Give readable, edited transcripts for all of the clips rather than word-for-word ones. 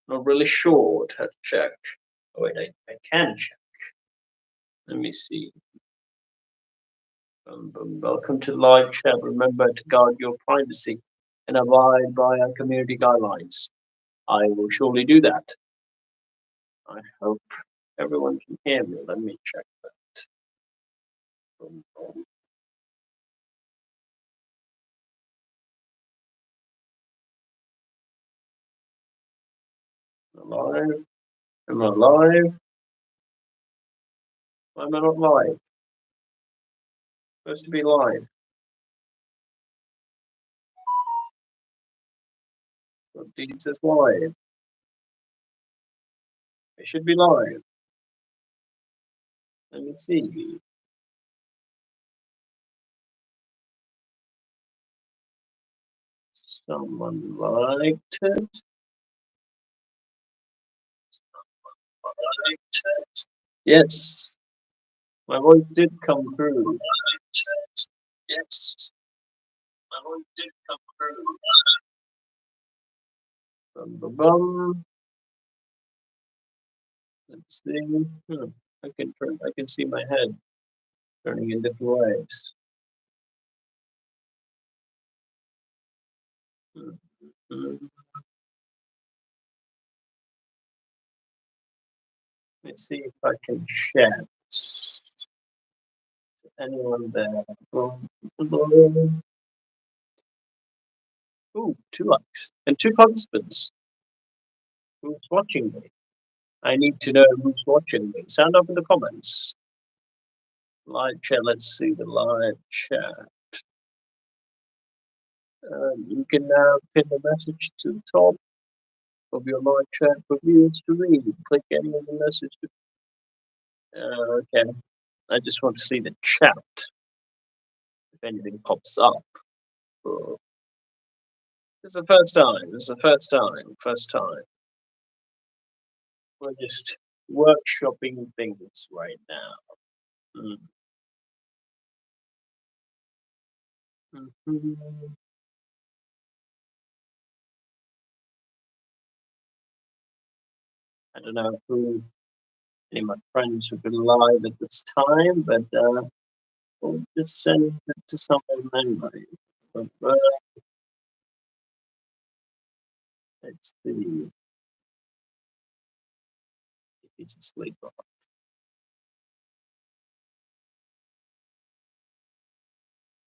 Not really sure what to check. Oh, wait, I can check. Let me see. Welcome to live chat. Remember to guard your privacy and abide by our community guidelines. I will surely do that. I hope everyone can hear me. Let me check that. Alive? Am I live? Why am I not live? Supposed to be live. What Deed says live? It should be live. Let me see. Someone liked it. Liked it. Yes, my voice did come through. Yes, my voice did come through. Bum, bum, bum. Let's see. I can see my head turning in different ways. Let's see if I can chat. Anyone there? Ooh, 2 likes and 2 participants. Who's watching me? I need to know who's watching me. Sound off in the comments. Live chat. Let's see the live chat. You can now pin the message to the top of your live chat for viewers to read. Click any of the messages. Okay. I just want to see the chat. If anything pops up. This is the first time. This is the first time. First time. We're just workshopping things right now. Mm-hmm. I don't know who any of my friends have been live at this time, but we'll just send it to someone anyway. Let's see if he's asleep or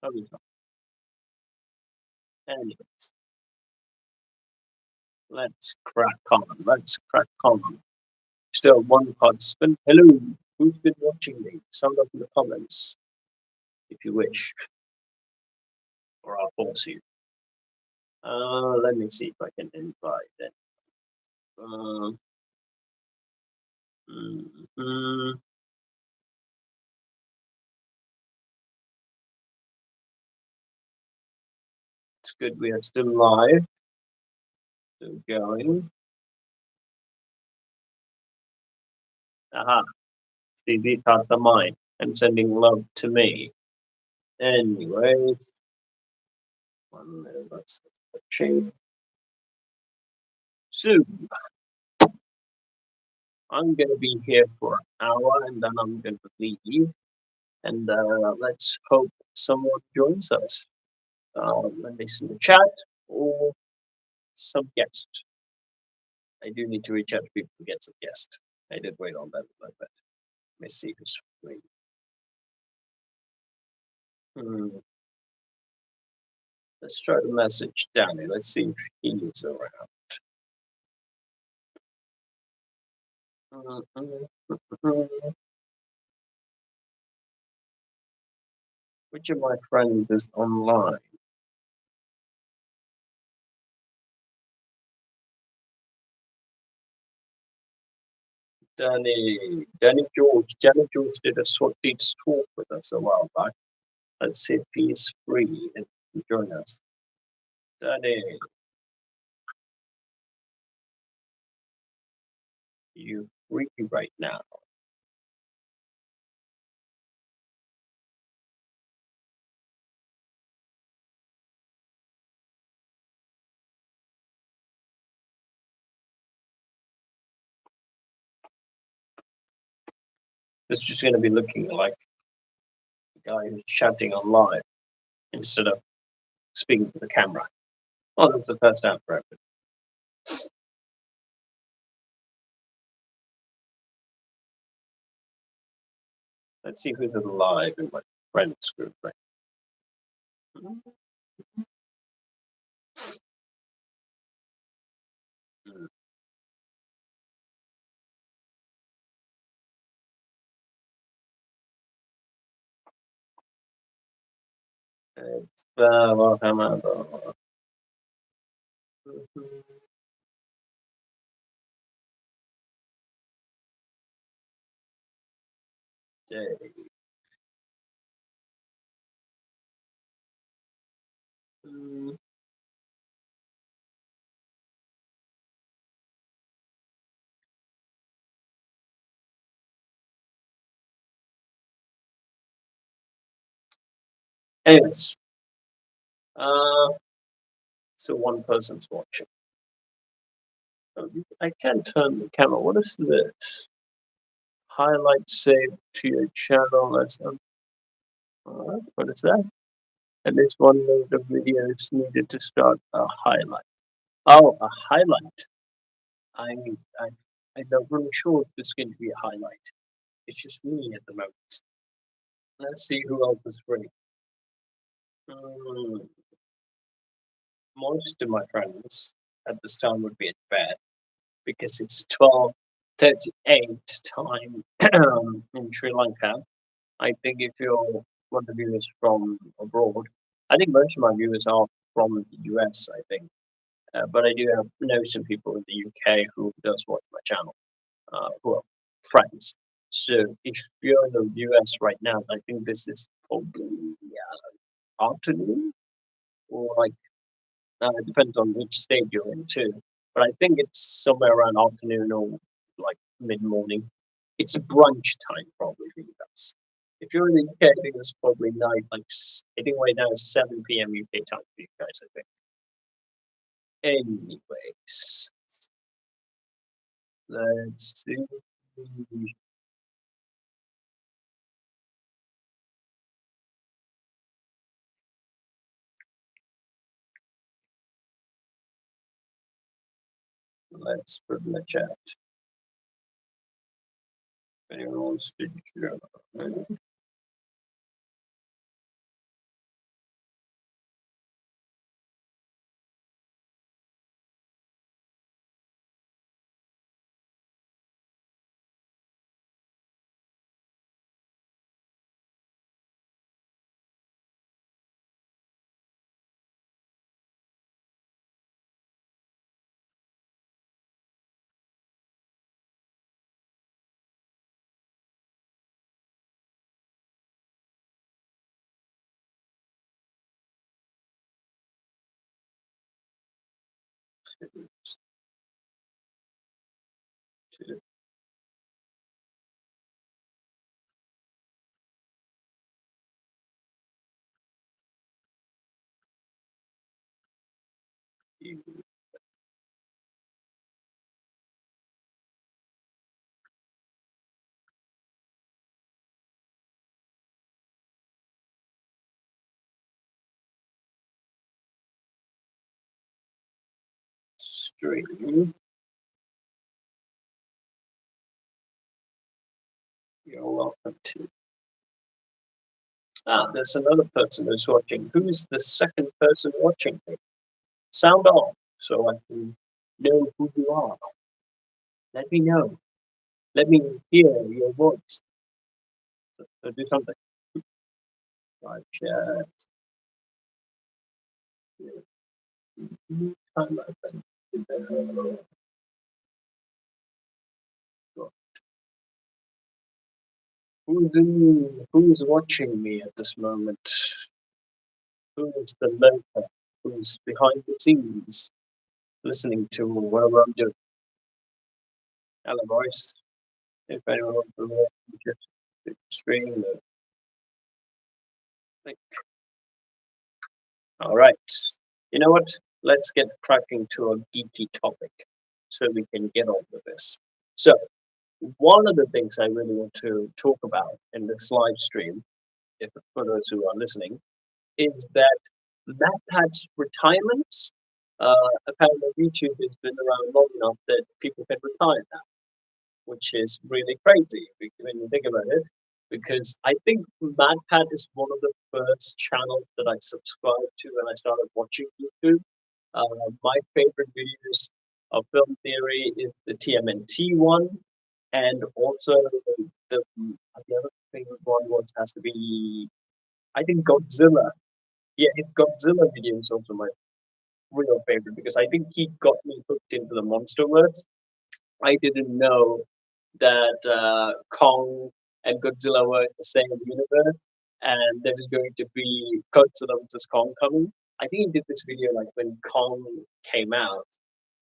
not. Oh, he's not. Anyways, let's crack on. Let's crack on. Still one participant. Hello, who's been watching me? Sound up in the comments if you wish, or I'll force you. Let me see if I can invite it. It's good we are still live. Still going. Aha. Stevie caught the mind and sending love to me. Anyway, one minute, let's change. So, I'm going to be here for an hour and then I'm going to leave. And let's hope someone joins us. Let me see the chat or some guest. I do need to reach out to people to get some guests. I did wait on that a little bit. Let me see who's free. Let's try to message Danny. Let's see if he's around. Which of my friends is online? Danny George. Danny George did a SWATT talk with us a while back. Let's see if he's free and can join us. Danny, you free right now? It's just going to be looking like the guy who's chatting on live instead of speaking to the camera. Oh, that's the first time for everything. Let's see who's alive in my friends group. Right? It's Anyways, so one person's watching. I can turn the camera. What is this? Highlight saved to your channel. What is that? At least one minute of video is needed to start a highlight. Oh, a highlight. I I I'm not really sure if this is going to be a highlight. It's just me at the moment. Let's see who else is free. Mm, most of my friends at this time would be at bed because it's 12:38 time in Sri Lanka. I think if you're one of the viewers from abroad, I think most of my viewers are from the US, I think. But I do know some people in the UK who does watch my channel, who are friends. So if you're in the US right now, I think this is probably afternoon or like it depends on which state you're in too. But I think it's somewhere around afternoon or like mid morning. It's brunch time probably for you guys. If you're in the UK, I think it's probably night. I think right now it's 7 p.m. UK time for you guys. I think. Anyways, let's see. Let's put in the chat. If anyone wants to join. Stream. You're welcome to. There's another person who's watching. Who is the second person watching me? Sound off so I can know who you are. Let me know. Let me hear your voice. So do something. Like chat. Who's watching me at this moment? Who is the lurker? Who's behind the scenes listening to whatever I'm doing? Hello, boys. If anyone wants to just stream, all right. You know what? Let's get cracking to a geeky topic so we can get on with this. So, One of the things I really want to talk about in this live stream, if for those who are listening, is that MatPat's retirement. Apparently, YouTube has been around long enough that people can retire now, which is really crazy when you think about it. Because I think MatPat is one of the first channels that I subscribed to when I started watching YouTube. My favorite videos of film theory is the TMNT one, and also the other favorite one has to be, I think, Godzilla. Yeah, his Godzilla video is also my real favorite because I think he got me hooked into the MonsterVerse. I didn't know that Kong and Godzilla were in the same universe, and there was going to be Godzilla versus Kong coming. I think he did this video like when Kong came out,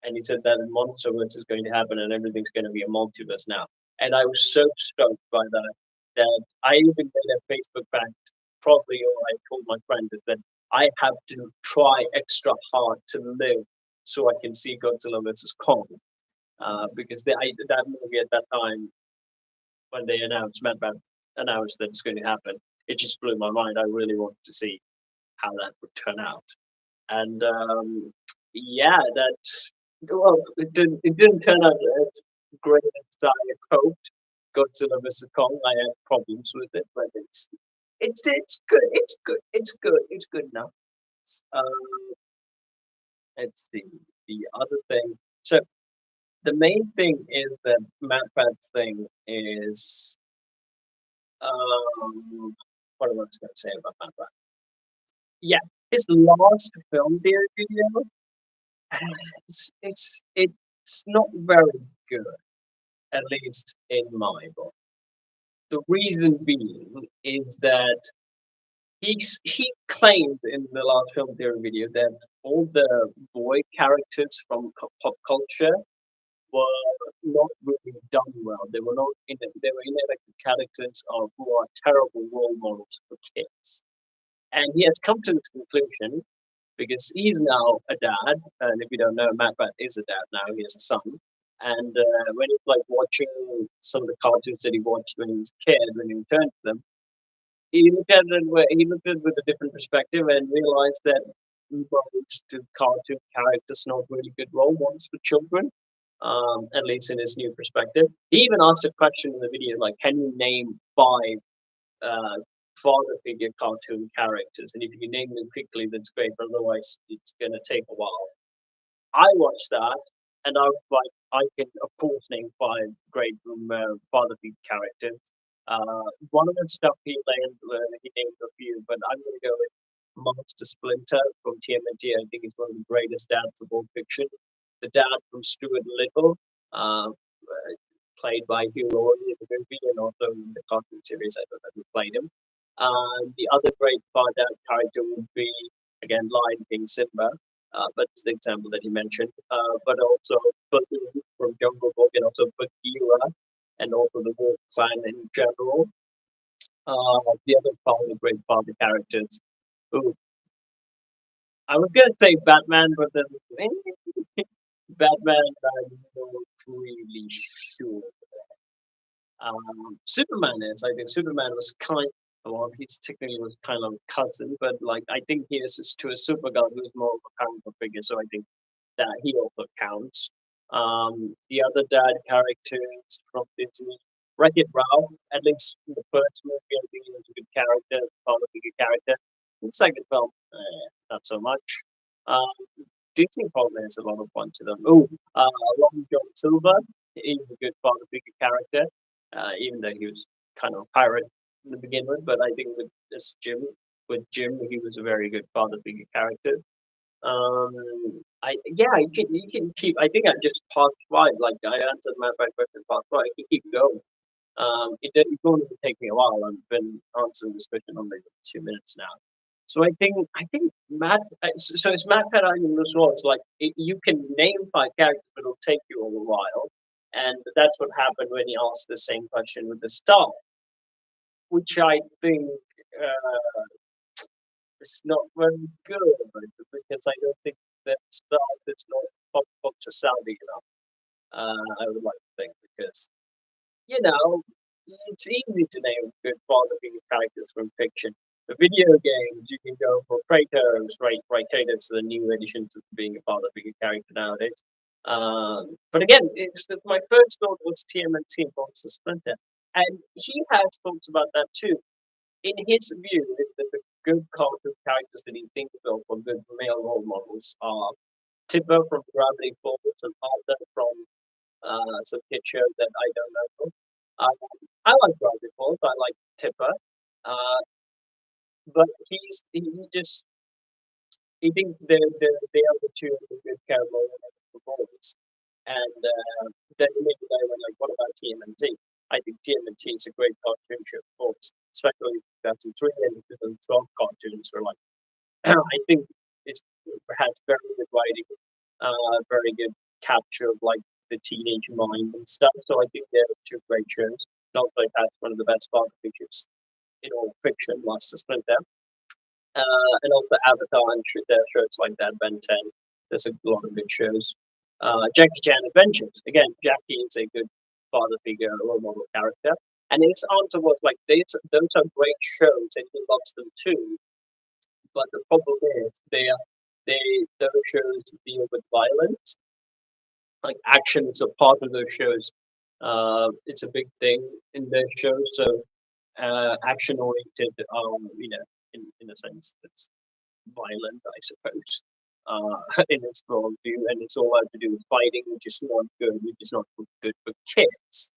and he said that a multiverse is going to happen and everything's going to be a multiverse now. And I was so stoked by that that I even made a Facebook post, probably, or I told my friends that I have to try extra hard to live so I can see Godzilla versus Kong. Because that movie at that time, when they announced that it's going to happen, it just blew my mind. I really wanted to see how that would turn out. And yeah, that well, it didn't turn out as great as I had hoped. Godzilla vs Kong, I had problems with it, but it's good. It's good enough. Um, let's see the other thing. So the main thing is that MatPat's thing is what am I going to say about MatPat? Yeah, his last film theory video, it's not very good, at least in my book. The reason being is that he claimed in the last film theory video that all the boy characters from pop culture were not really done well. They were not they were inadequate characters who are terrible role models for kids. And he has come to this conclusion because he's now a dad. And if you don't know, Matt Bat is a dad now. He has a son. And when he's like watching some of the cartoons that he watched when he was a kid, when he returned to them, he looked at it with a different perspective and realized that most cartoon characters not really good role models for children. At least in his new perspective. He even asked a question in the video like, "Can you name five uh, father figure cartoon characters? And if you name them quickly, that's great. But otherwise, it's going to take a while." I watched that, and I was like, I can of course name five great father figure characters. One of the stuff he named a few, but I'm going to go with Monster Splinter from TMNT. I think he's one of the greatest dads of all fiction. The dad from Stuart Little, played by Hugh Laurie in the movie and also in the cartoon series. I don't know who played him. The other great father character would be, again, Lion King Simba, but it's the example that he mentioned. But also Baloo from Jungle Book and also Bagheera and also the Wolf Clan in general. The other great father characters. Ooh, I was going to say Batman, but then Batman, I'm not really sure. Superman is. I think Superman was well, he's technically was kind of cousin, but like I think he is to a Supergirl who's more of a comic figure, so I think that he also counts. The other dad characters from Disney, Wreck-It Ralph, at least in the first movie, I think he was a good character, father figure character. In the second film, not so much. Um, Disney probably has a lot of fun to them. Oh, Long John Silver, he's a good father figure character, even though he was kind of a pirate to begin with. But I think with Jim, he was a very good father figure character. You can keep. I think I just passed five. Like I answered my five question past five. I can keep going. It's going to take me a while. I've been answering this question only 2 minutes now. So I think Matt. So it's Matt Pat Island as well. It's like you can name five characters, but it'll take you a little while. And that's what happened when he asked the same question with the star, which I think is not very good because I don't think that star is not pop culture savvy enough. I would like to think because it's easy to name good father figure characters from fiction. The video games, you can go for Kratos, right? Kratos is the new addition to being a father figure character nowadays. But again, my first thought was TMNT and Monster Splinter, and he has thoughts about that too. In his view, the good cartoon characters that he thinks of for good male role models are Tipper from Gravity Falls and Arthur from some kid show that I don't know. I like Gravity Falls. I like Tipper, uh, but he just he thinks they are the two good cowboy performers. And then maybe they were like, what about TMNT? I think TMNT is a great cartoon show, of course, especially 2003 and 2012 cartoons were like, I think it has very good writing, very good capture of like the teenage mind and stuff. So I think they're two great shows. And also it has one of the best father figures in all fiction, Master Splinter. And also Avatar and shows like that, Ben 10. There's a lot of good shows. Jackie Chan Adventures. Again, Jackie is a good father figure, role model character. And his answer was like, those are great shows and he loves them too. But the problem is those shows deal with violence. Like action is a part of those shows. It's a big thing in those shows. So action oriented, in a sense, it's violent, I suppose, in its broad view, and it's all had to do with fighting, which is not good, which is not good for kids.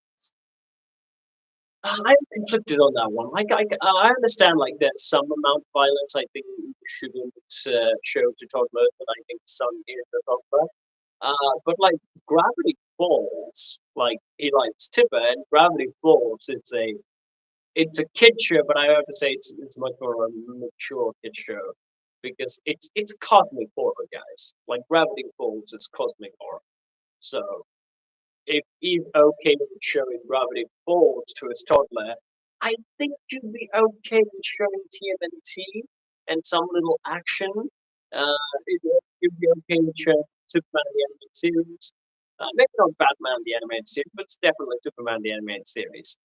I'm conflicted on that one. Like, I understand, like, there's some amount of violence I think you shouldn't show to toddlers, but I think some is a toddler. But, like, Gravity Falls, like, he likes Tipper, and Gravity Falls, it's a kid show, but I have to say it's much more a mature kid show because it's cosmic horror, guys. Like Gravity Falls is cosmic horror. So if he's okay with showing Gravity Falls to his toddler, I think you'd be okay with showing TMNT and some little action. You'd be okay with showing Superman the animated series. Maybe not Batman the animated series, but it's definitely Superman the animated series.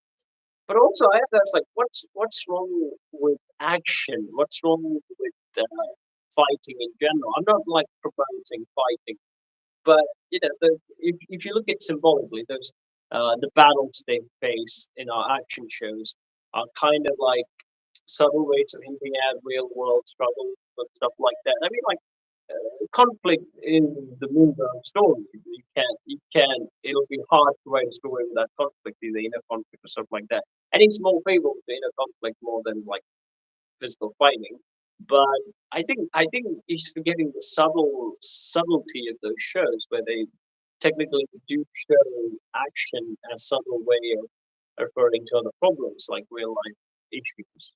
But also, I have asked, like, what's wrong with action? What's wrong with fighting in general? I'm not like promoting fighting, but if you look at symbolically, those the battles they face in our action shows are kind of like subtle ways of hinting at real world struggles and stuff like that. I mean, like conflict in the movie or story. You can't. It'll be hard to write a story without conflict, either inner conflict or stuff like that. And it's more favorable to inner conflict more than like physical fighting. But I think it's forgetting the subtlety of those shows where they technically do show action as a subtle way of referring to other problems like real life issues.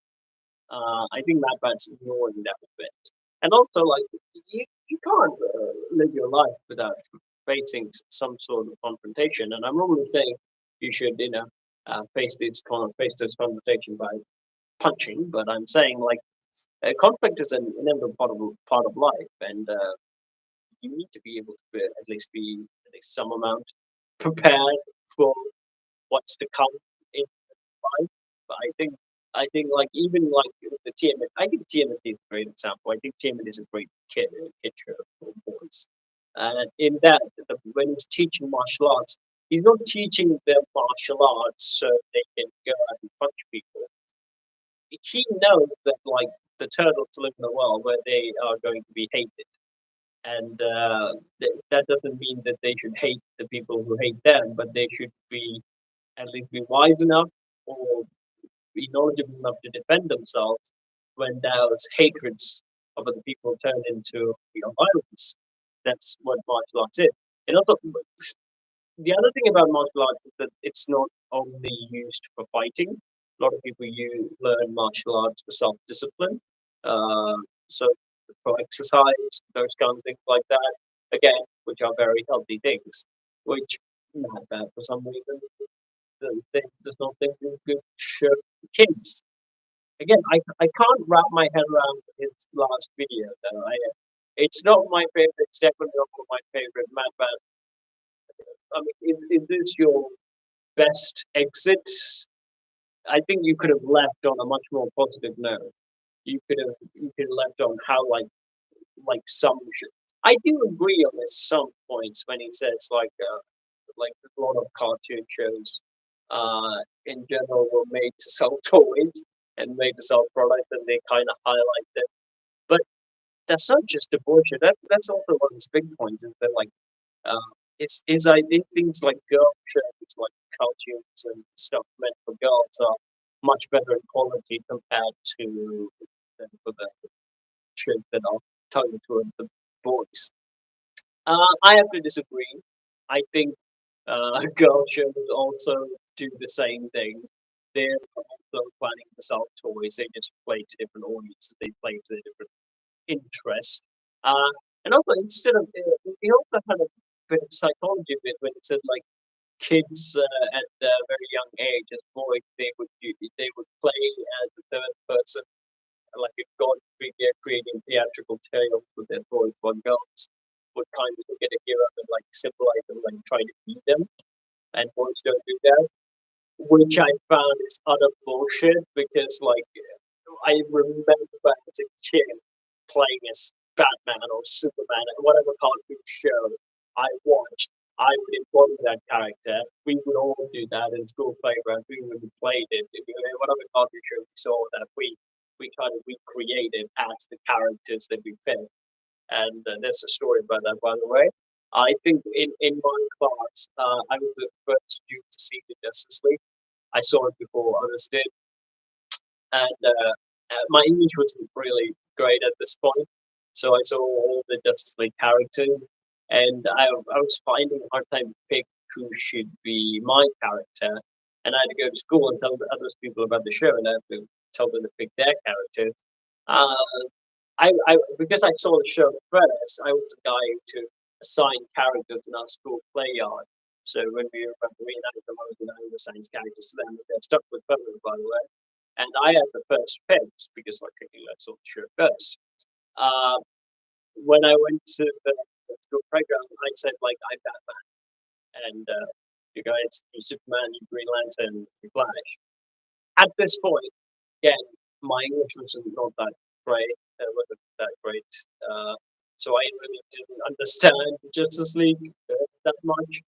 I think that's ignoring that a bit. And also, like, you can't live your life without facing some sort of confrontation. And I'm not really saying you should, face this confrontation by punching, but I'm saying like conflict is an inevitable part of life, and you need to be able to be at least some amount prepared for what's to come in life. But I think like even like with the TMNT, I think TMNT is a great example. I think TMNT is a great kid show for boys. And in that, when he's teaching martial arts, he's not teaching them martial arts so they can go out and punch people. He knows that like the turtles live in a world where they are going to be hated, and that doesn't mean that they should hate the people who hate them, but they should be at least be wise enough or be knowledgeable enough to defend themselves when those hatreds of other people turn into violence. That's what martial arts is. And also, the other thing about martial arts is that it's not only used for fighting. A lot of people learn martial arts for self-discipline. So for exercise, those kind of things like that. Again, which are very healthy things, which not bad for some reason. Does not think is good show for kids. Again, I can't wrap my head around his last video though. It's not my favorite. It's definitely not my favorite Mad Bad. I mean, is this your best exit. I think you could have left on a much more positive note. You could have left on how like some should. I do agree on this some points when he says like a lot of cartoon shows in general were made to sell toys and made to sell products, and they kind of highlight it. But that's not just the bullshit. That's also one of his big points is that like is I think things like girl shows, like cartoons and stuff meant for girls, are much better in quality compared to for the shows that are targeted towards the boys. I have to disagree. I think girl shows also do the same thing. They're also planning to sell toys. They just play to different audiences. They play to different interests. Uh, and also, instead of he also had a bit of psychology bit when he said like kids at a very young age, as boys, they would play as a third person, like a god figure, creating theatrical tales with their toys, while girls would kind of get a hero and like symbolize them, like try to beat them, and boys don't do that, which I found is utter bullshit because, like, I remember as a kid playing as Batman or Superman, whatever cartoon show I watched. I would embody that character. We would all do that in school playgrounds. We would have played it. Whatever cartoon show we saw that we kind of recreated as the characters that we picked. And there's a story about that, by the way. I think in my class, I was the first student to see the Justice League. I saw it before others did, and my English wasn't really great at this point, so I saw all the Justice League characters, and I was finding a hard time to pick who should be my character, and I had to go to school and tell the other people about the show, and I had to tell them to pick their characters. Uh, I because I saw the show first, I was the guy to assign characters in our school play yard. So when we were about to reenact them, I was assigning characters to them. They're stuck with permanent, by the way. And I had the first picks because like I saw the show first. Uh, when I went to the school playground, I said like I'm Batman, and you guys, you Superman, you Green Lantern, you Flash. At this point, again, my English wasn't not that great. Wasn't that great. So I really didn't understand Justice League that much,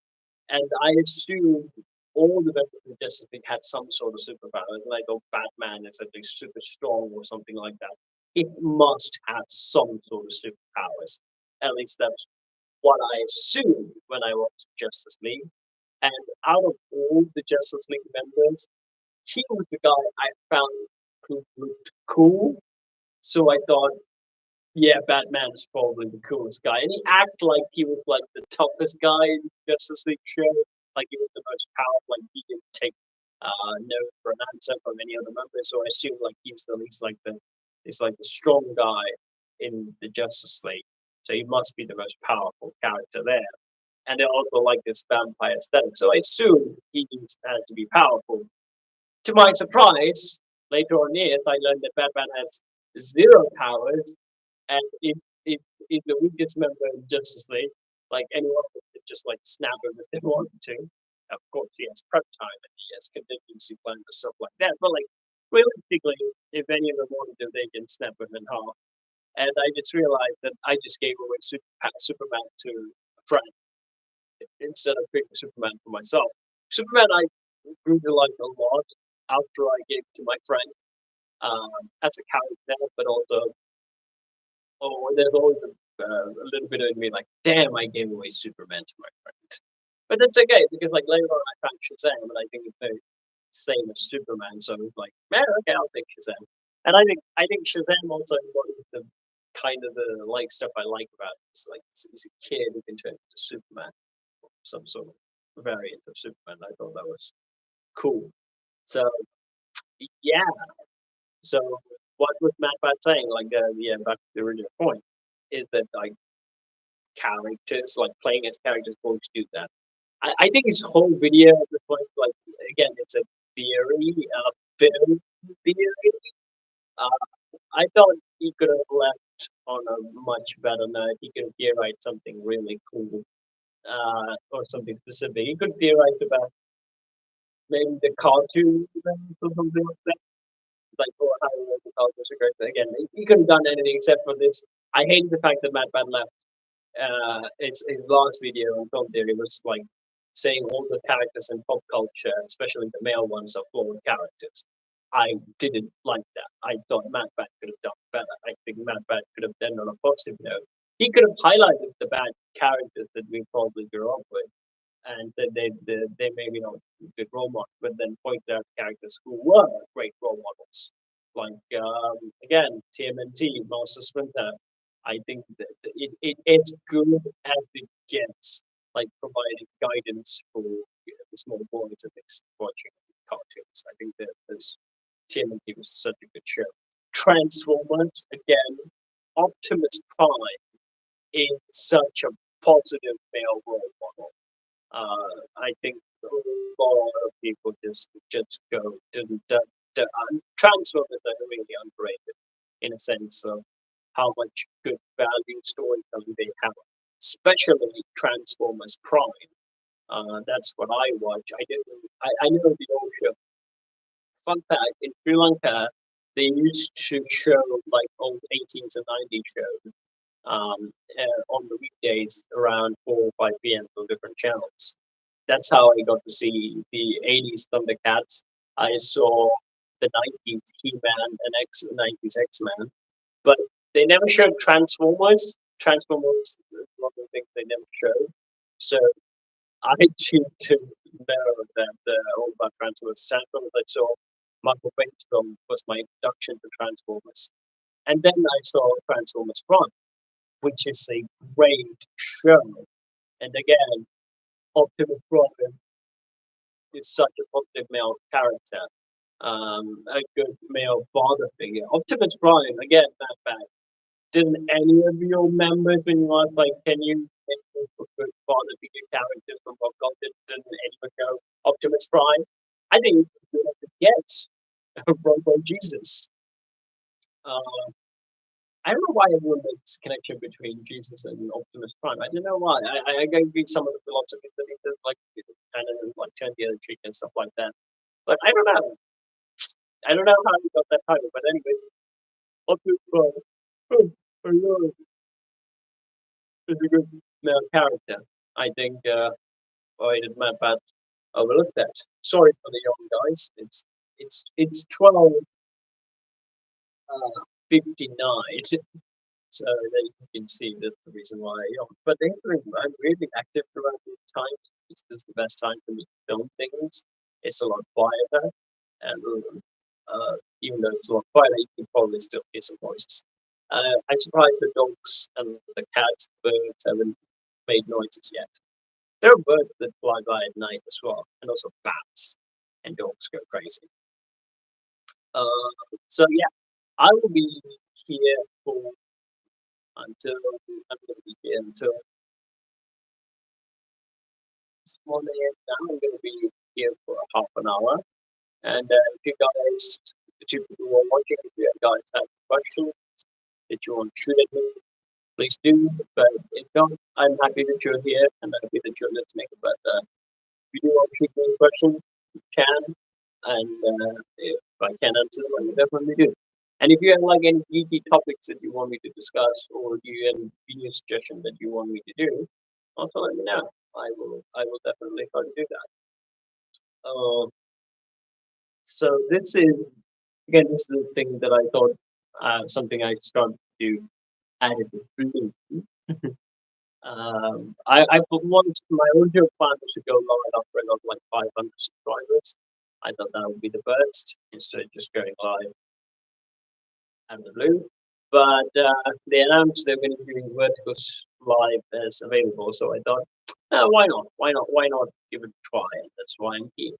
and I assumed all the members of Justice League had some sort of superpower. Like, oh, Batman is at least super strong or something like that. It must have some sort of superpowers. At least that's what I assumed when I watched Justice League. And out of all the Justice League members, he was the guy I found who looked cool. So I thought, yeah, Batman is probably the coolest guy. And he acted like he was like the toughest guy in Justice League show. Like he was the most powerful. Like he didn't take no for an answer from any other member. So I assume like he's the least like he's like the strong guy in the Justice League. So he must be the most powerful character there. And they also like this vampire aesthetic. So I assume he needs to be powerful. To my surprise, later on in years, I learned that Batman has zero powers and is the weakest member of Justice League. Like anyone could just like snap him if they wanted to. Of course, he has prep time and he has contingency plans and stuff like that. But like realistically, if any of them wanted to, they can snap him in half. And I just realized that I just gave away Superman to a friend instead of picking Superman for myself. Superman, I grew to like a lot after I gave it to my friend as a character, but also, oh, there's always a little bit of me like, damn, I gave away Superman to my friend. But that's okay because like later on I found Shazam, and I think it's the same as Superman. So it's like, man, okay, I'll take Shazam. And I think Shazam also embodies the kind of the like stuff I like about it. It's like he's a kid who can turn into Superman, some sort of variant of Superman. I thought that was cool. So yeah. So what was Matt Bat saying? Like yeah, back to the original point is that like characters, like playing as characters, going to do that. I think his whole video at this point, like again, it's a theory, a film theory. I thought he could have left on a much better note. He could have theorized something really cool, or something specific. He could theorize about maybe the cartoon event or something like that. Like, or how the cartoons are great. But again, he couldn't have done anything except for this. I hate the fact that Matt Bad left. It's his last video on Film Theory was like saying all the characters in pop culture, especially the male ones, are flawed characters. I didn't like that. I thought Matt Bad could have done better. I think Matt Bad could have done on a positive note. He could have highlighted the bad characters that we probably grew up with, and that they maybe not good role models, but then point out characters who were great role models. Like again, TMNT, Master Splinter. I think that it's good as it gets, like providing guidance for the small boys at least watching cartoons. I think that this TMNT was such a good show. Transformers again, Optimus Prime is such a positive male role model. I think a lot of people just go Transformers are really underrated in a sense of how much good value storytelling they have, especially Transformers Prime. That's what I watch. I know the old show. Fun fact: in Sri Lanka, they used to show like old 80s and 90s shows on the weekdays around 4 or 5 p.m. on different channels. That's how I got to see the 80s Thundercats. I saw the 90s He-Man and 90s X-Men, but they never showed Transformers. Transformers is one of the things they never showed. So I need to know that all about Transformers. Transformers I saw Michael Bay's film was my introduction to Transformers. And then I saw Transformers Prime, which is a great show. And again, Optimus Prime is such a positive male character, a good male father figure. Optimus Prime, again, that fact. Didn't any of your members, when you asked, like, can you make a good father figure characters from pop culture, didn't anyone go Optimus Prime? I think yes, Robo Jesus. Uh, I don't know why everyone makes connection between Jesus and Optimus Prime. I don't know why. I go read some of the philosophies that he does, like kind of like turn the other cheek and stuff like that. But I don't know. I don't know how he got that title. But anyways, Optimus Prime. Oh, I know. Is a good male character. I think I did my bad overlooked that. Sorry for the young guys. It's 12:59. So that you can see that's the reason why I yawn. But the other thing, I'm really active throughout the time. This is the best time for me to film things. It's a lot quieter, and even though it's a lot quieter, you can probably still hear some voices. I'm surprised the dogs and the cats, the birds haven't made noises yet. There are birds that fly by at night as well, and also bats and dogs go crazy. So yeah, I will be here for until I'm going to be here until 1 a.m. Now I'm going to be here for half an hour. And if you guys, the two people who are watching, if you guys have questions that you want to shoot at me, please do. But if not, I'm happy that you're here and I'm happy that you're listening. But if you do want to shoot me a question, you can. And if I can answer them, I will definitely do. And if you have like any geeky topics that you want me to discuss, or you have any video suggestion that you want me to do, also let me know. I will definitely try to do that. So this is again, this is the thing that I thought something I started to add it to. I want my original plan was to go live after I got like 500 subscribers. I thought that would be the best instead of just going live out of the blue. But they announced they're going to be doing verticals live as available. So I thought, why not? Why not? Why not give it a try? And that's why I'm here.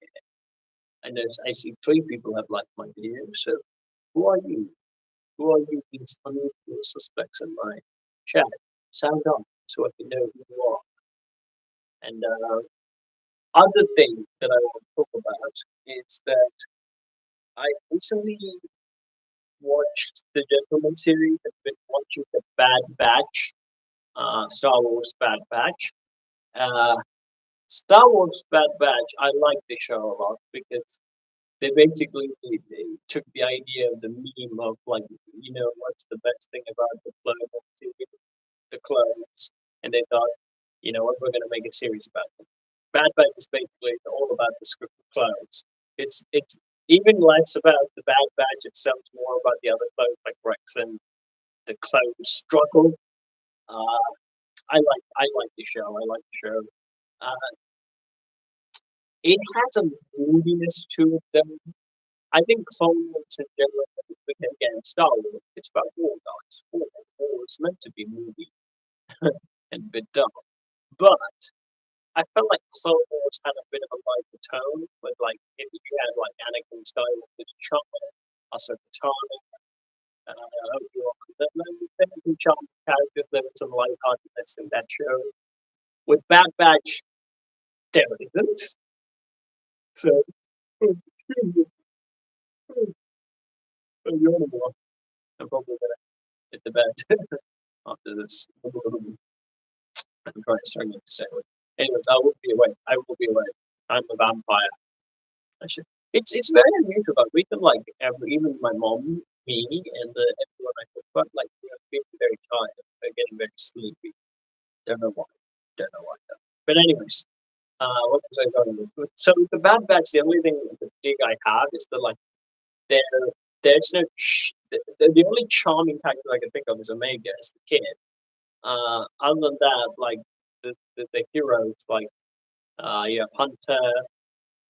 And I see 3 people have liked my video. So who are you? Who are you? These unusual suspects in my chat. Sound up so I can know who you are. And other thing that I want to talk about is that I recently watched the Gentleman series. I've been watching the Bad Batch, Star Wars Bad Batch. Uh, Star Wars Bad Batch, I like the show a lot because they basically they took the idea of the meme of like, what's the best thing about the clone of the clones, and they thought, what, we're going to make a series about them. Bad Batch is basically all about the scripted clones. It's even less about the Bad Batch itself, it's more about the other clones like Rex and the clone struggle. Uh, I like the show. I like the show. Uh, it has a moodiness to it, though. I think Clone Wars in general, again, Star Wars, it's about war, guys. War is meant to be moody and a bit dumb. But I felt like Clone Wars had a bit of a lighter tone, with like, if you had like Anakin Skywalker's charm, Ahsoka Tano, Obi-Wan, there were some charming characters, there was some lightheartedness in that show. With Bad Batch, there isn't. So, you're the one. I'm probably gonna hit the bed after this. I'm trying to start to say it. Anyways, I will be away. I will be away. I'm a vampire. I should. It's very unusual. But we can like even my mom, me, and everyone I talk about, like we are feeling very tired. We're getting very sleepy. Don't know why. Don't know why. Though. But anyways, what was I going with? So the Bad Batch, the only thing the gig I have is that like there there's no the only charming character I can think of is Omega as the kid. Other than that, like the heroes, like you have Hunter.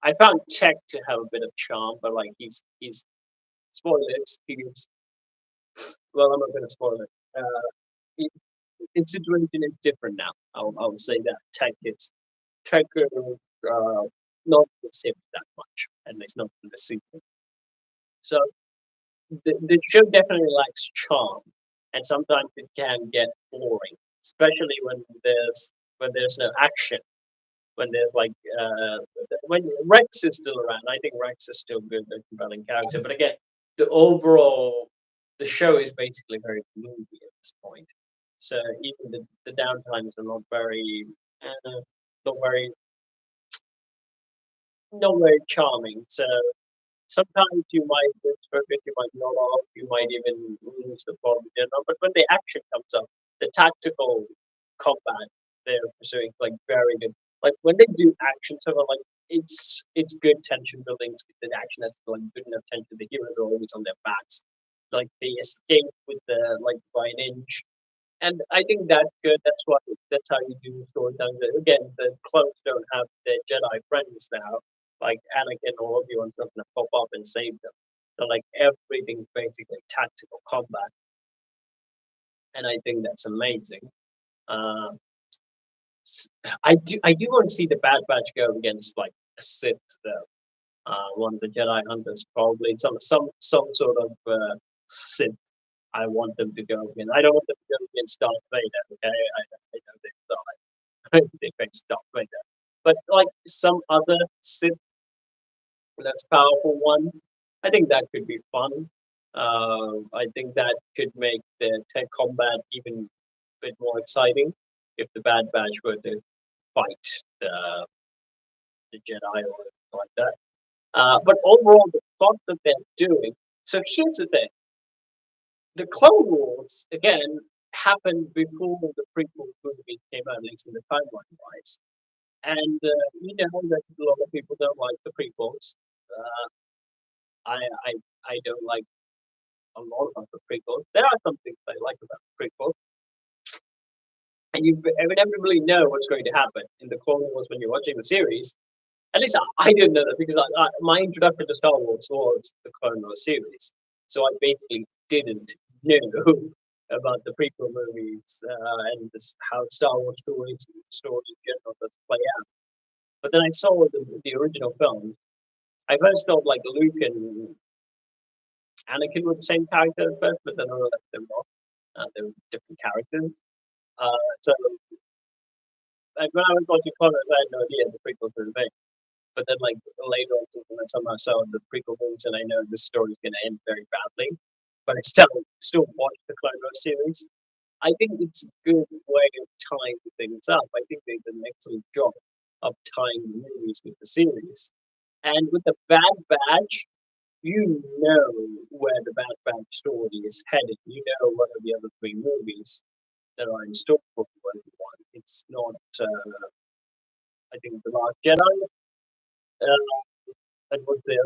I found Tech to have a bit of charm, but like he's spoilers. He's well, I'm not going to spoil it. It, its situation is different now. I'll say that Tech not the same that much, and it's not in the sequel. So the show definitely lacks charm, and sometimes it can get boring, especially when there's no action. When there's like when Rex is still around, I think Rex is still good and compelling character. But again, the show is basically very gloomy at this point. So even the downtimes are uh, not very, not very charming. So sometimes you might lose focus, you might not off, you might even lose the plot in general. But when the action comes up, the tactical combat they're pursuing like very good. Like when they do action stuff, like it's good tension building. The action has like good enough tension. The heroes are always on their backs. Like they escape with the like by an inch. And I think that's good. That's how you do storytelling. Again, the clones don't have their Jedi friends now. Like Anakin or Obi-Wan's not going to pop up and save them. So like everything's basically tactical combat, and I think that's amazing. Uh, I do want to see the Bad Batch go against like a Sith though. One of the Jedi hunters, probably some sort of Sith. I want them to go against. I don't want them to go against Darth Vader. Okay, I know they die. They face Darth Vader, but like some other Sith less powerful one, I think that could be fun. I think that could make the tech combat even a bit more exciting if the Bad Batch were to fight the Jedi or like that. But overall, the plot that they're doing. So here's the thing: the Clone Wars again happened before the prequel movie came out, at least in the timeline wise. And that a lot of people don't like the prequels. Uh, I, I I don't like a lot about the prequels. There are some things I like about the prequels, and you never really know what's going to happen in the Clone Wars when you're watching the series. At least I didn't know that because my introduction to Star Wars was the Clone Wars series, so I basically didn't know about the prequel movies and how Star Wars stories in general does play out. But then I saw the original film. I first thought like Luke and Anakin were the same character at first, but then I realized they're not. They're different characters. So like, when I was watching Clone Wars, I had no idea the prequels were the same. But then, like later on, when I somehow saw the prequel movies, and I know the story's going to end very badly, but I still watch the Clone Wars series. I think it's a good way of tying things up. I think they did an excellent job of tying the movies with the series. And with the Bad Batch, you know where the Bad Batch story is headed. You know what are the other three movies that are in store for everyone. It's not, I think, The Last Jedi, and what the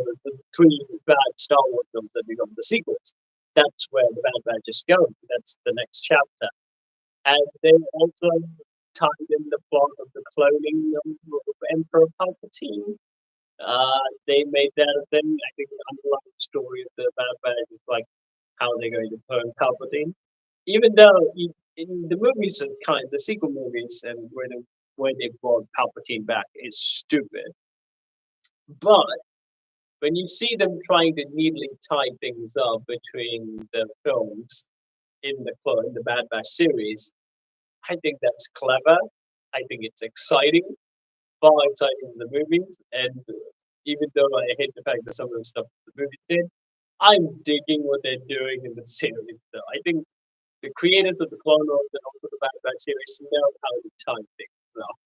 three bad Star Wars films that become the sequels. That's where the Bad Batch is going. That's the next chapter. And they also tied in the plot of the cloning of Emperor Palpatine. They made that a thing. I think the underlying story of the Bad Batch is like how they're going to clone Palpatine. Even though in the movies and kind the sequel movies and where they brought Palpatine back is stupid. But when you see them trying to neatly tie things up between the films in the Bad Batch series, I think that's clever. I think it's exciting, far exciting than the movies. And even though I hate the fact that some of the stuff the movies did, I'm digging what they're doing in the series. So I think the creators of the Clone Wars and also the Bad Batch series know how to time things up,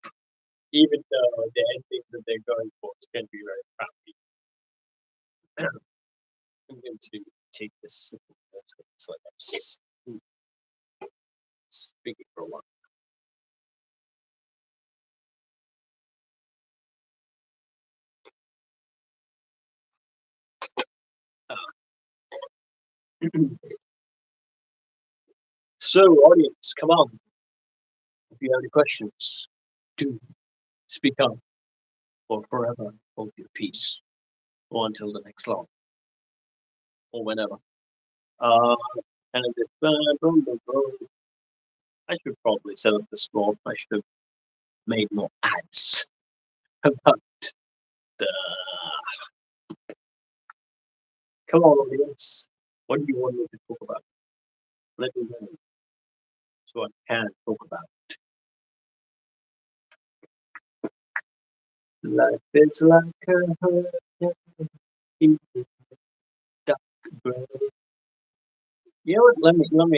even though the ending that they're going for is going to be very crappy. I'm going to take this sip of water. It's like I'm speaking for a while. So, audience, come on. If you have any questions, do speak up or forever hold your peace or until the next long or whenever. Uh, and if, I should probably set up the score. I should have made more ads about the. Come on, audience. What do you want me to talk about? Let me know so I can talk about. Life is like a hurricane, dark bird. You know what? Let me look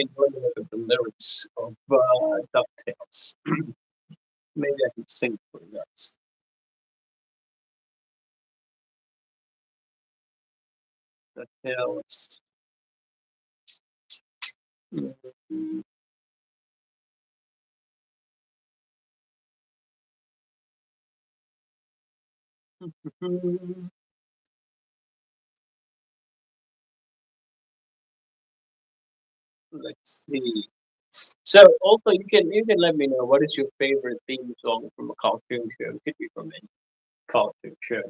at the lyrics of Ducktales. Maybe I can sing for you guys. Ducktales. Mm, Let's see. So also you can let me know what is your favorite theme song from a cartoon show. It could be from any cartoon show.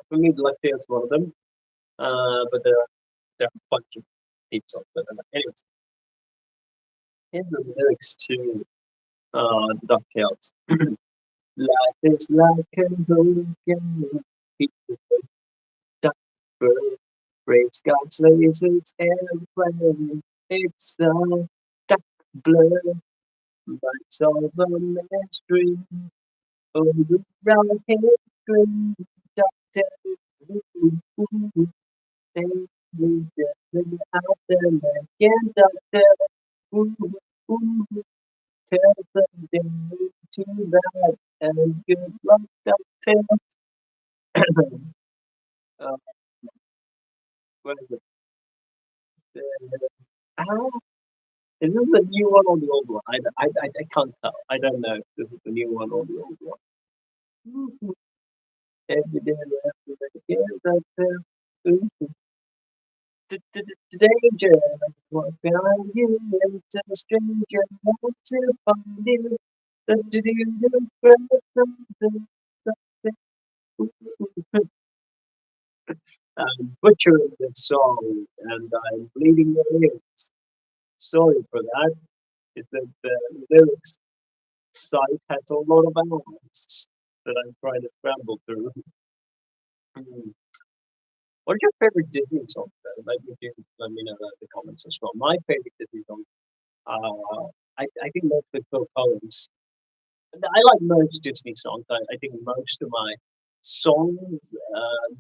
For me, Ducktales is one of them. But there are a bunch of theme songs. But anyways, here's the lyrics to Ducktales. Life is like a broken piece of duck bird. Breaks God's lasers airplane. It's a duck blur. Bites all the mystery. Oh, the brown history. Ducktales. Ooh, ooh, and we just live out there again. Ducktales. Ooh, ooh, tell them to that and good luck, Ducktales. uh, what is it? Uh, is this the new one or the old one? I can't tell. I don't know if this is the new one or the old one. Mhm. Every day after the again, Ducktales. Ooh, danger. What behind you? Into a stranger. Want to find you. Do you something? I'm butchering the song and I'm bleeding the lyrics. Sorry for that. It's that the lyrics site has a lot of elements that I'm trying to scramble through. Hmm. What is your favorite Disney song? Let me know that in the comments as well. My favorite Disney song, I think most of Phil Collins. I like most Disney songs. I think most of my songs,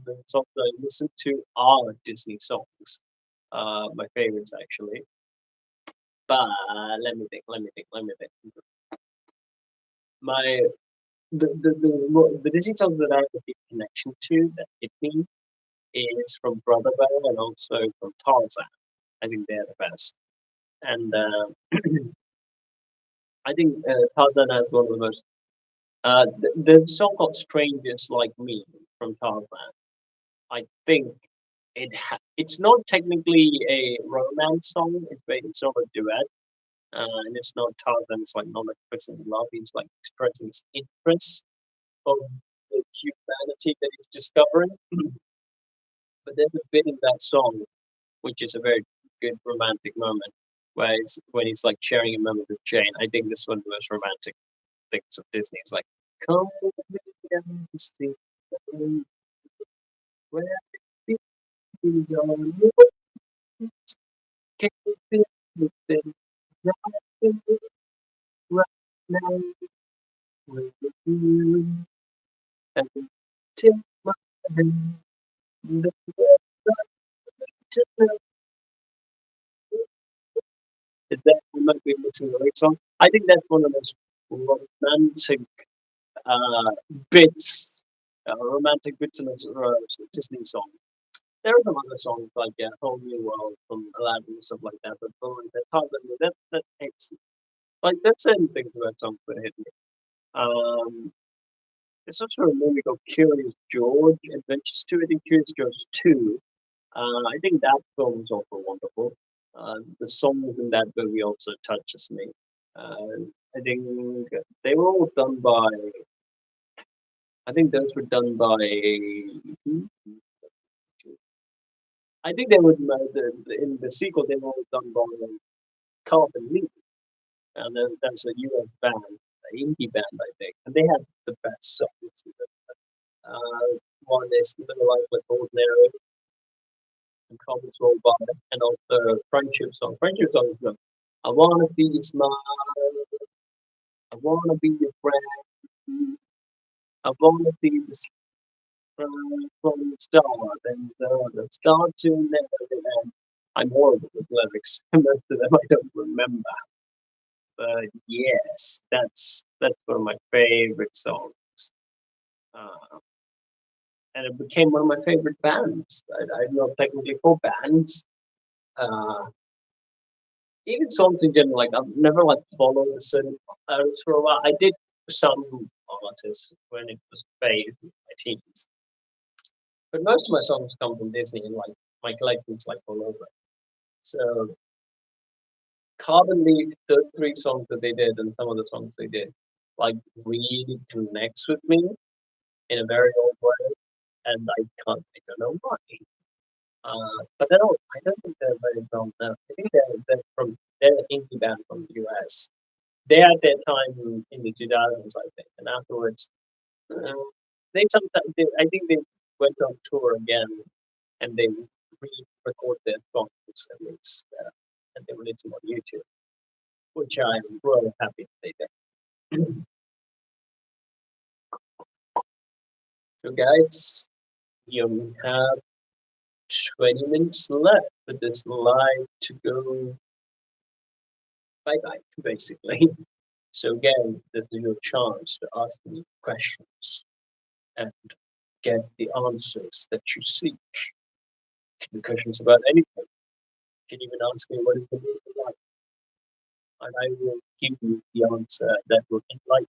the songs that I listen to are Disney songs. My favorites actually. But let me think. My the Disney songs that I have a deep connection to that hit me is from Brother Bear and also from Tarzan. I think they're the best. And I think Tarzan has one of the most. The song called "Strangers Like Me" from Tarzan. I think it's not technically a romance song. It's not a duet, and it's not Tarzan. It's like not expressing love. It's like expressing his interest of the humanity that he's discovering. But there's a bit in that song which is a very good romantic moment where it's when he's like sharing a moment with Jane. I think this is one of the most romantic things of Disney. It's like, come with me and see where we are. Can you feel anything right now with you? And take my hand, look to the is that we might be mixing the lyrics song. I think that's one of the most romantic uh, romantic bits in a Disney song. There are some other songs like "Whole New World" from Aladdin and stuff like that, but for like that Tarzan, that hits. Like there's certain things about songs that hit me. There's also a movie called Curious George, Adventures to it in Curious George 2. I think that film is also wonderful. The songs in that movie also touches me. Uh, I think they were all done by. I think those were done by. I think they were in the sequel. They were all done by Carbon Leaf, and then that's a US band, an indie band, I think, and they had the best songs. One is "Living Life with Ordinary" and "Comments Roll By," and also "Friendship Song." "Friendship Song" is good. I wanna be your smile. I wanna be your friend. I wanna be the sun from the start and the start to never end. I'm horrible with lyrics. Most of them I don't remember. But yes, that's one of my favorite songs. Uh, and it became one of my favorite bands. I'm not technically for bands. Uh, Even songs in general, like I've never like followed a certain artist for a while. I did some artists when it was phased in my teens. But most of my songs come from Disney and like my collection's like all over. So Carbon Leaf, those three songs that they did and some of the songs they did, like really connects with me in a very old way, and I don't know why. But I don't think they're very well known. I think they're an indie band from the US. They had their time in the 2000s, I think, and afterwards, uh, I think they went on tour again and they re-record their songs at least, and they released them on YouTube, which I'm really happy that they did. So, guys, you only have 20 minutes left for this live to go bye bye, basically. So, again, this is your chance to ask me questions and get the answers that you seek. The questions about anything. You can even ask me what is the meaning of life, and I will give you the answer that will enlighten.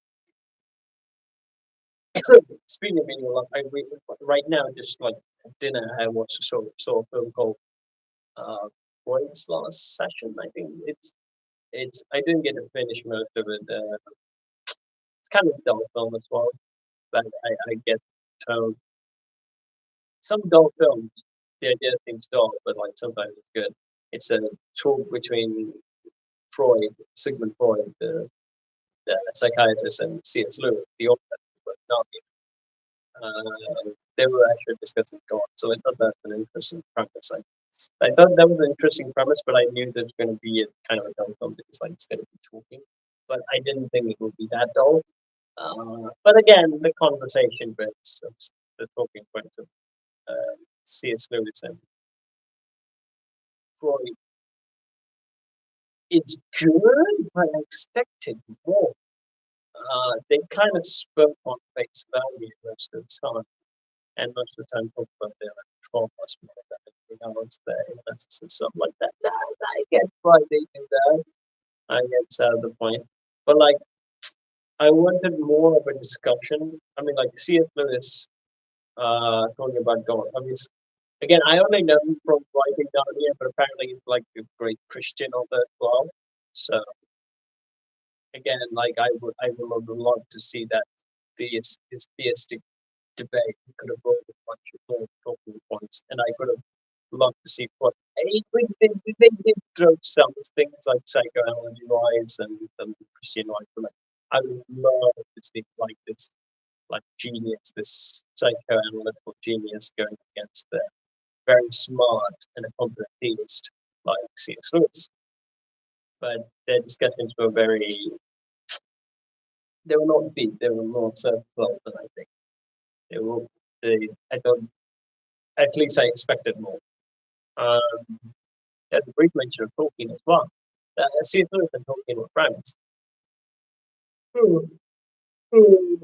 Speaking of meaning of life, right now just like dinner, I watched saw a film called uh, Freud's Last Session. I think it's I didn't get to finish most of it. It's kind of a dull film as well, but I get told some dull films. The idea seems dull, but like sometimes it's good. It's a talk between Sigmund Freud, the psychiatrist, and C.S. Lewis, the author. But not, they were actually discussing God, so I thought that's an interesting premise. I thought that was an interesting premise, but I knew there's going to be a kind of a dull film because like it's going to be talking. But I didn't think it would be that dull. But again, the conversation bits, of the talking points of C.S. Lewis and Freud, it's good, but I expected more. they kind of spoke on face value most of the time, and most of the time talk about their like, traumas more than anything else, their illnesses and stuff like that. I get why they do that. I get the point, but like I wanted more of a discussion. I mean, like C.S. Lewis talking about God. I mean, again, I only know him from writing down here, but apparently he's like a great Christian author as well. So again, like I would love to see that his theistic debate. He could have brought a bunch of more talking points, and I could have loved to see what they did throw some things like psychoanalysis wise and Christian wise, but like I would love to see like this like genius, this psychoanalytical genius going against the very smart and accomplished theist like C.S. Lewis. But their discussions were they were not deep, they were more self-love than I think. They were, I don't, at least I expected more. Um, there's a brief mention of Tolkien as well. C.S. Lewis and Tolkien were friends. Oh, oh,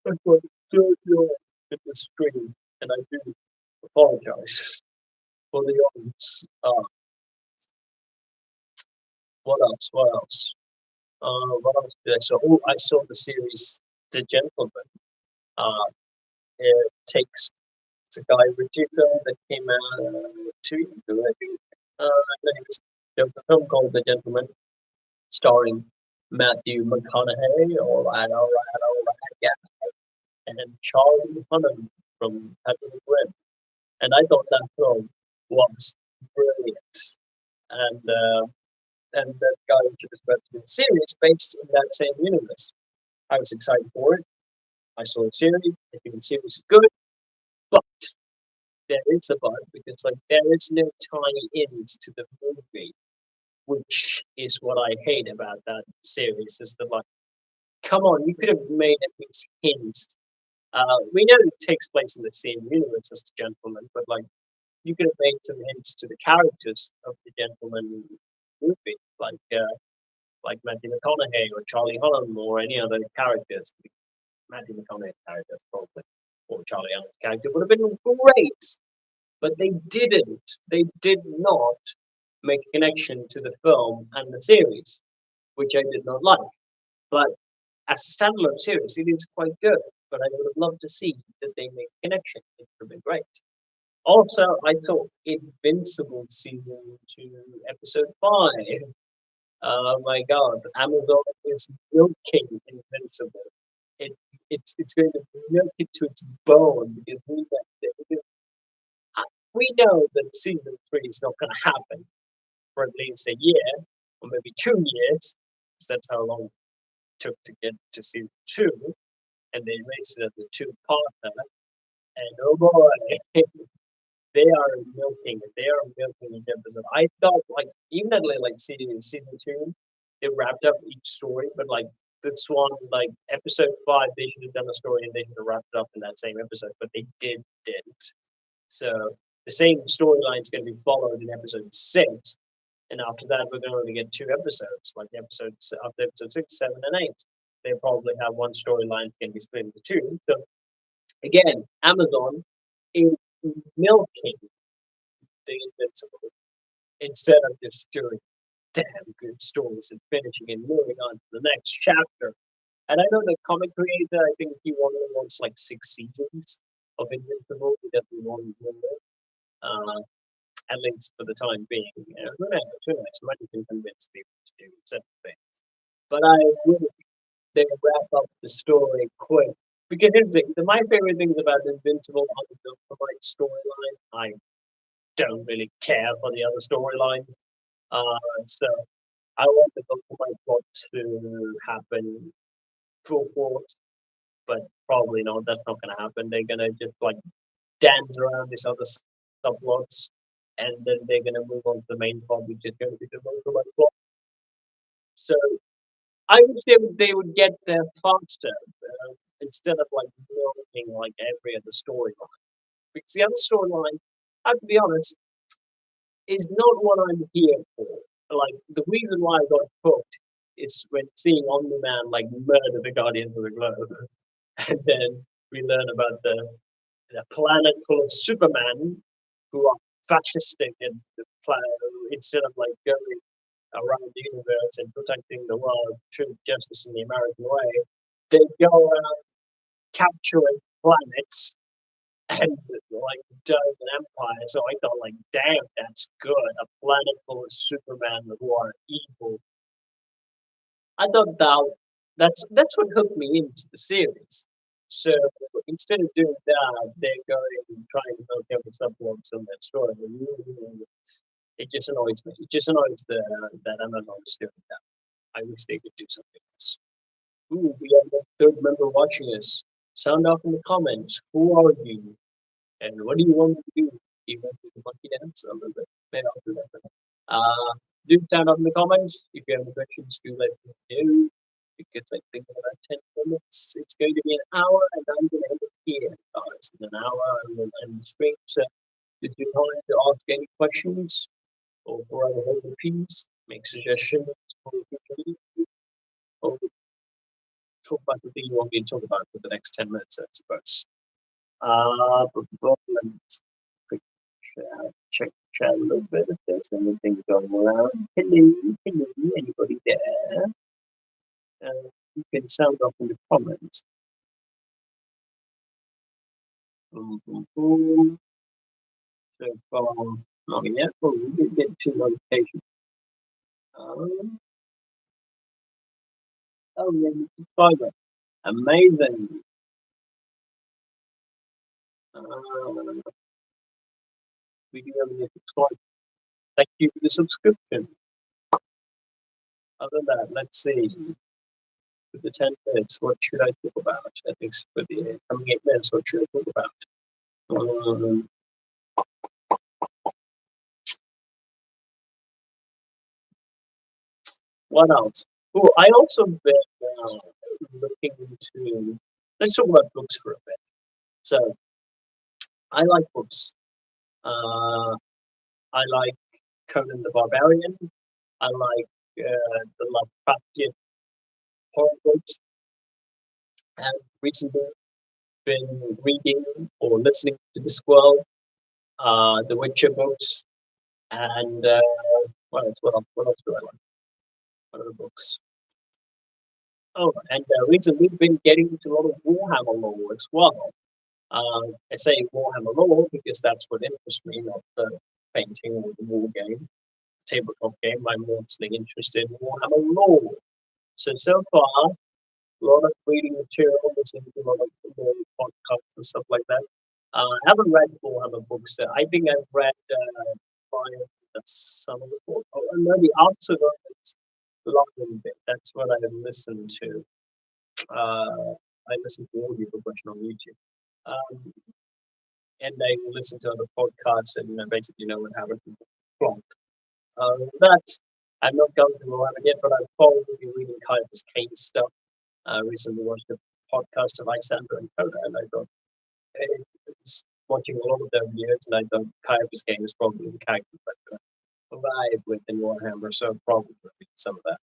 that's what Sergio did the stream, and I do apologize for the audience. What else? What else? What else did I saw? Oh, I saw the series The Gentleman. It takes it's a Guy Ritchie film that came out 2 years ago, I think. There was a film called The Gentleman, starring Matthew McConaughey, all right, yeah, and then Charlie Hunnam from Pacific Rim. And I thought that film was brilliant. And that Guy Ritchie was about to do a series based in that same universe. I was excited for it. I saw the series. I think the series is good, but there is a but because like there is no tie-ins to the movie, which is what I hate about that series. Is that like, come on, you could have made at least hints. We know it takes place in the same universe as the Gentleman, but like you could have made some hints to the characters of the Gentleman movie, like Matthew McConaughey or Charlie Hunnam or any other characters. Matthew McConaughey's character probably, or Charlie Hunnam's character would have been great, but they didn't. They did not make a connection to the film and the series, which I did not like. But as a standalone series, it is quite good. But I would have loved to see that they make a connection. It would have been great. Also, I thought Invincible season 2, episode 5. Oh my God, Amazon is milking Invincible. It it's going to milk it to its bone because we know that season 3 is not going to happen for at least a year or maybe 2 years. Because that's how long it took to get to season 2, and they released it as a two-parter. And oh boy, they are milking it. They are milking each episode. I thought like even at like season 2, it wrapped up each story, but like this one, like episode 5, they should have done a story and they should have wrapped it up in that same episode, but they didn't. So the same storyline is going to be followed in episode 6, and after that, we're going to only get 2 episodes, like episodes after episode 6, 7, and 8. They probably have one storyline that's going to be split into 2. So again, Amazon is milking the Invincible instead of just doing damn good stories and finishing and moving on to the next chapter. And I know the comic creator, I think he wants like 6 seasons of Invincible. He doesn't want more, at least for the time being. Who knows? Who knows? Might can convince people to do certain things. But I wish they wrap up the story quick. Because here's the thing, my favorite things about Invincible are the right storyline. I don't really care for the other storyline. So I want the Pokemon plot to happen full force, but probably not. That's not going to happen. They're going to just like dance around these other subplots, and then they're going to move on to the main plot, which is going to be the Pokemon plot. So I wish they would get there faster instead of like milking like every other storyline. Because the other storyline, I have to be honest, is not what I'm here for. Like the reason why I got hooked is when seeing Omni-Man like murder the Guardians of the Globe, and then we learn about the planet full of Superman who are fascistic and the planet instead of like going around the universe and protecting the world, truth, justice in the American way, they go around capturing planets and like doing an empire. So I thought like, damn, that's good. A planet full of Superman who are evil. I thought that's what hooked me into the series. So instead of doing that, they're going and trying to milk every subplot in that story. It just annoys me. It just annoys that Amazon is doing that. I wish they could do something else. Ooh, we have a third member watching us. Sound off in the comments. Who are you? And what do you want me to do? Do you want me to monkey dance a little bit? Maybe I'll do that for now. Do sound off in the comments. If you have any questions, do let me know. Because I think in about 10 minutes it's going to be an hour and I'm going to end it here, guys. In an hour I will end the stream. So did you want to ask any questions or for other piece, make suggestions for future videos, or talk about the thing you want me to talk about for the next 10 minutes, I suppose. Let's quick check chat a little bit if there's anything going around. Hello, anybody there? You can sound off in the comments. Boom, boom, boom. So far, not yet. Oh, we did get 2 notifications. Oh, yeah, subscriber. Amazing. We do have a subscriber. Thank you for the subscription. Other than that, let's see. For the 10 minutes, what should I talk about? I think for the coming 8 minutes, what should I talk about? What else? Oh, I also been looking into. Let's talk about books for a bit. So, I like books. Uh, I like Conan the Barbarian. I like the Lovecraftian horror books. And recently been reading or listening to Discworld, the Witcher books, and what else? What else do I like? What other books? Oh, and recently been getting into a lot of Warhammer lore as well. I say Warhammer lore because that's what interests me, not the painting or the war game, tabletop game. I'm mostly interested in Warhammer lore. So far, a lot of reading material, listening to a lot of podcasts and stuff like that. I haven't read Warhammer books. I think I've read some of the books. Oh, and maybe also London bit. That's what I listened to. I listened to audio version on YouTube. And I listen to other podcasts and basically know what happened to the plot. That I'm not going to Warhammer yet, but I've probably been reading Kaiser's Kane stuff. Recently watched a podcast of Lysander and Coda, and I thought was watching a lot of their videos, and I thought Kaiser's Game is probably the character that I vibe with in Warhammer, so probably read some of that.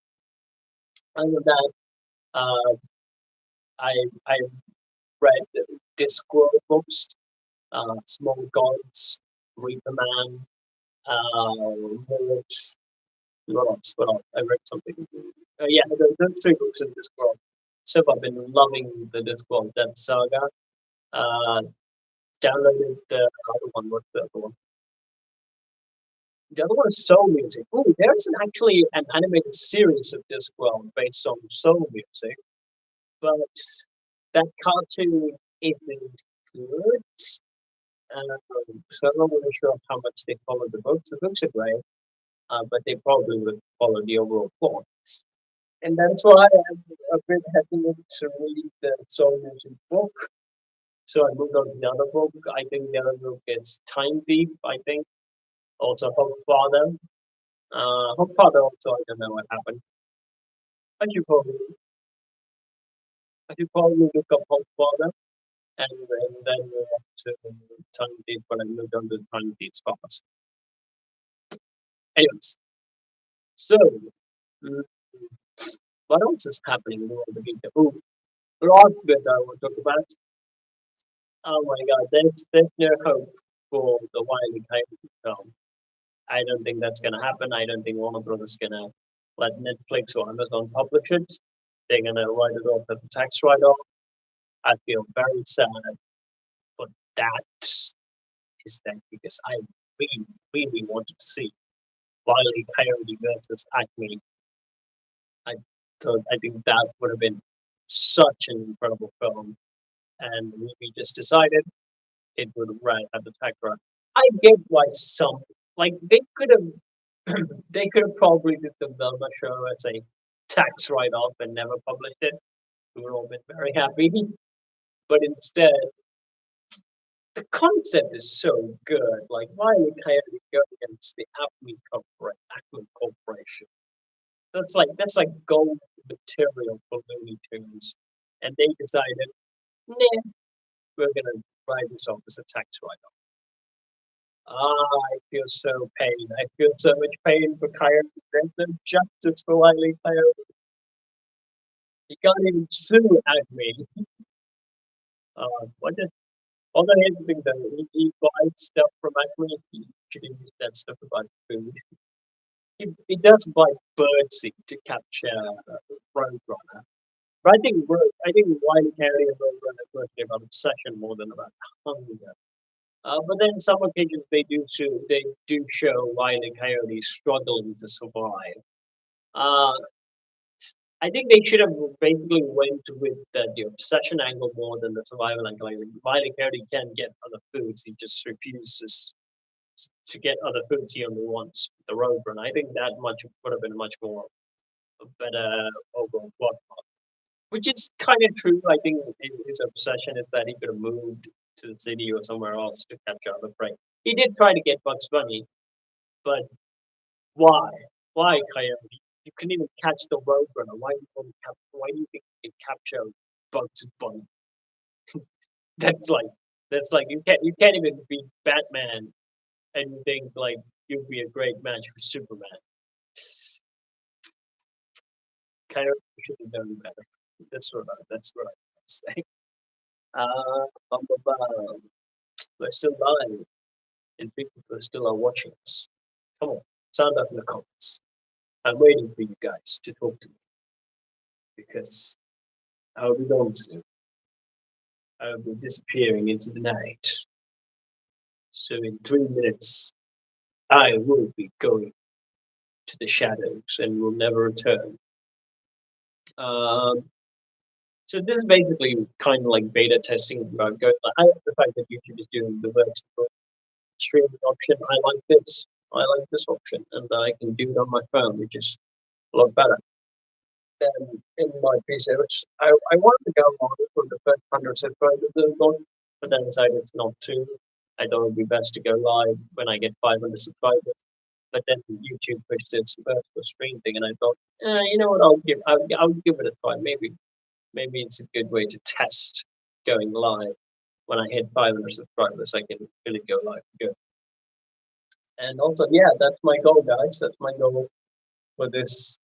Other than that, I read Discworld books, Small Gods, Reaper Man, Mort. What else? I read something. Yeah, those 3 books in Discworld. So I've been loving the Discworld Death Saga. Downloaded the other one. What's the other one? The other one is Soul Music. Oh, there's actually an animated series of Discworld based on Soul Music, but that cartoon isn't good. So I'm not really sure how much they follow the books. The books are great, but they probably would follow the overall plot. And that's why I'm a bit hesitant to read the Soul Music book. So I moved on to the other book. I think the other book is Time Thief, I think. Also Hope Father. Hope Father also, I don't know what happened. I should probably, look up Hope Father and then move on to Time Thief, but I moved on to Time Thief's fast. Anyways, so What else is happening in the world of media? Oh, last bit I want to talk about. Oh my God, there's no hope for the Wiley Coyote film. I don't think that's gonna happen. I don't think Warner Brothers is gonna let Netflix or Amazon publish it. They're gonna write it off as a tax write-off. I feel very sad for that. Is that because I really, really wanted to see Wiley Coyote versus Acme. I I think that would have been such an incredible film, and we just decided it would have the tech run. I get why some like they could have they could have probably did the Velma show as a tax write off and never published it. We would all been very happy. But instead, the concept is so good. Like, why would Coyote go against the Acme Corporation? That's like gold material for Looney Tunes. And they decided, nah, we're gonna write this off as a tax write off. I feel so pain. I feel so much pain for Coyote. There's no justice for Wiley Coyote. He can't even sue Acme. What just although here's the thing though, he buys stuff from Acme, he should use that stuff to buy food. He does buy birdseed to capture Roadrunner. But I think Wiley Coyote and Roadrunner are mostly about obsession more than about hunger. But then some occasions they do show Wiley Coyote struggling to survive. Uh, I think they should have basically went with the obsession angle more than the survival angle. Like, Wiley Coyote can get other foods, he just refuses to get other foods he only wants the Roadrunner. I think that much would have been much more a better overall plot. Which is kind of true. I think his obsession is that he could have moved to the city or somewhere else to capture other prey. He did try to get Bugs Bunny, but why? Why, Coyote? You couldn't even catch the Roadrunner. Why do you think you can capture Bugs Bunny? That's like you can't even beat Batman, and you think like you'd be a great match for Superman. Coyote should have done better. That's what I say. Bum, bum, bum. We're still live, and people still are watching us. Come on, sound up in the comments. I'm waiting for you guys to talk to me because I'll be going soon. I'll be disappearing into the night. So in 3 minutes, I will be going to the shadows and will never return. Um, so this is basically kind of like beta testing about going. I like the fact that YouTube is doing the vertical streaming option. I like this. I like this option, and I can do it on my phone, which is a lot better than in my PC. Which I wanted to go on for the first 100 subscribers that I've got, but then decided not to. I thought it would be best to go live when I get 500 subscribers. But then YouTube pushed its vertical stream thing, and I thought, you know what? I'll give it a try. Maybe it's a good way to test going live. When I hit 500 subscribers, I can really go live good. And also, yeah, that's my goal, guys. That's my goal for this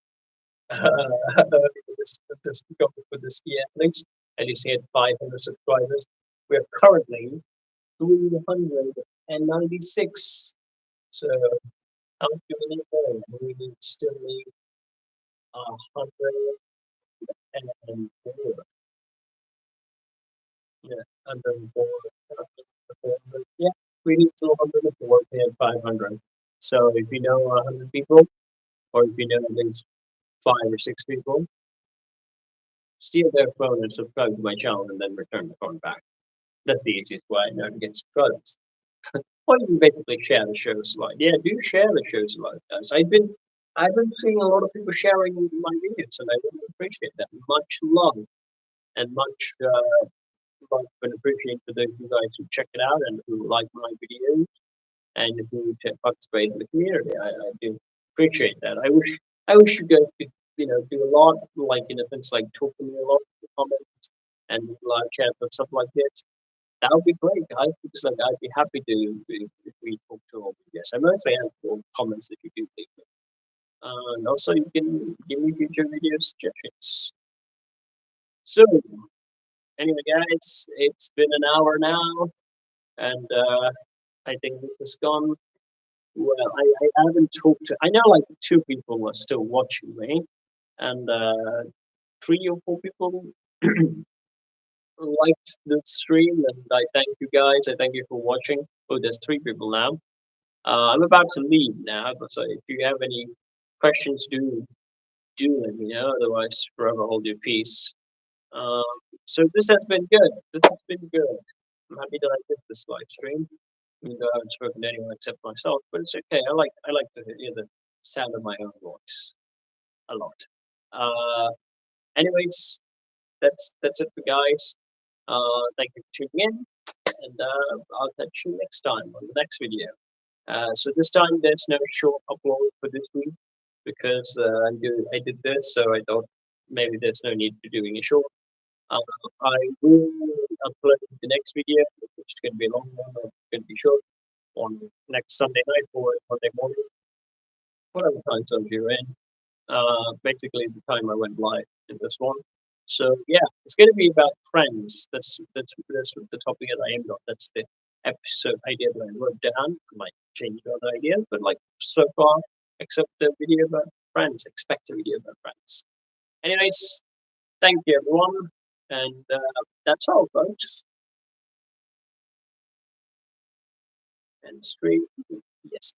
this goal for this year at least. At least hit 500 subscribers. We're currently 396. So how much do we need more? We still need 104. Yeah, 104. Yeah, we need 204 and 500. So if you know 100 people, or if you know at least 5 or 6 people, steal their phone and subscribe to my channel and then return the phone back. That's the easiest way I know to get subscribers. Or you can basically share the shows a lot. Yeah, do share the shows a lot, guys. I've been seeing a lot of people sharing my videos, and I really appreciate that. Much love and much love and appreciation for those of you guys who check it out and who like my videos and who participate in the community. I do appreciate that. I wish you guys could do a lot, like in a sense, like talk to me a lot in the comments and live chat and stuff like this. That would be great, guys. Because like I'd be happy to if we talk to all of you guys. I mostly answer all the comments that you do leave me. And also, you can give me future video suggestions. So, anyway, guys, it's been an hour now, and I think this has gone well. I haven't talked to. I know like two people are still watching me, and 3 or 4 people liked the stream, and I thank you guys. I thank you for watching. Oh, there's 3 people now. I'm about to leave now, but so if you have any questions, do let me know. Otherwise, forever hold your peace. Um, so this has been good. This has been good. I'm happy that I did this live stream. Even though I haven't spoken to anyone except myself, but it's okay. I like to hear the sound of my own voice a lot. Uh, anyways, that's it for guys. Thank you for tuning in, and I'll catch you next time on the next video. So this time there's no short upload for this week because I did this, so I thought maybe there's no need for doing a short. Uh, I will upload the next video, which is going to be a long one, or it's going to be short, on next Sunday night or Monday morning, whatever time zone you're in. Basically, the time I went live in this one. So yeah, it's going to be about friends. That's the topic that I aimed on. That's the episode idea that I wrote down. I might change other ideas, but like so far, except the video about friends, expect a video about friends. Anyways, thank you everyone, and that's all, folks. And straight, yes.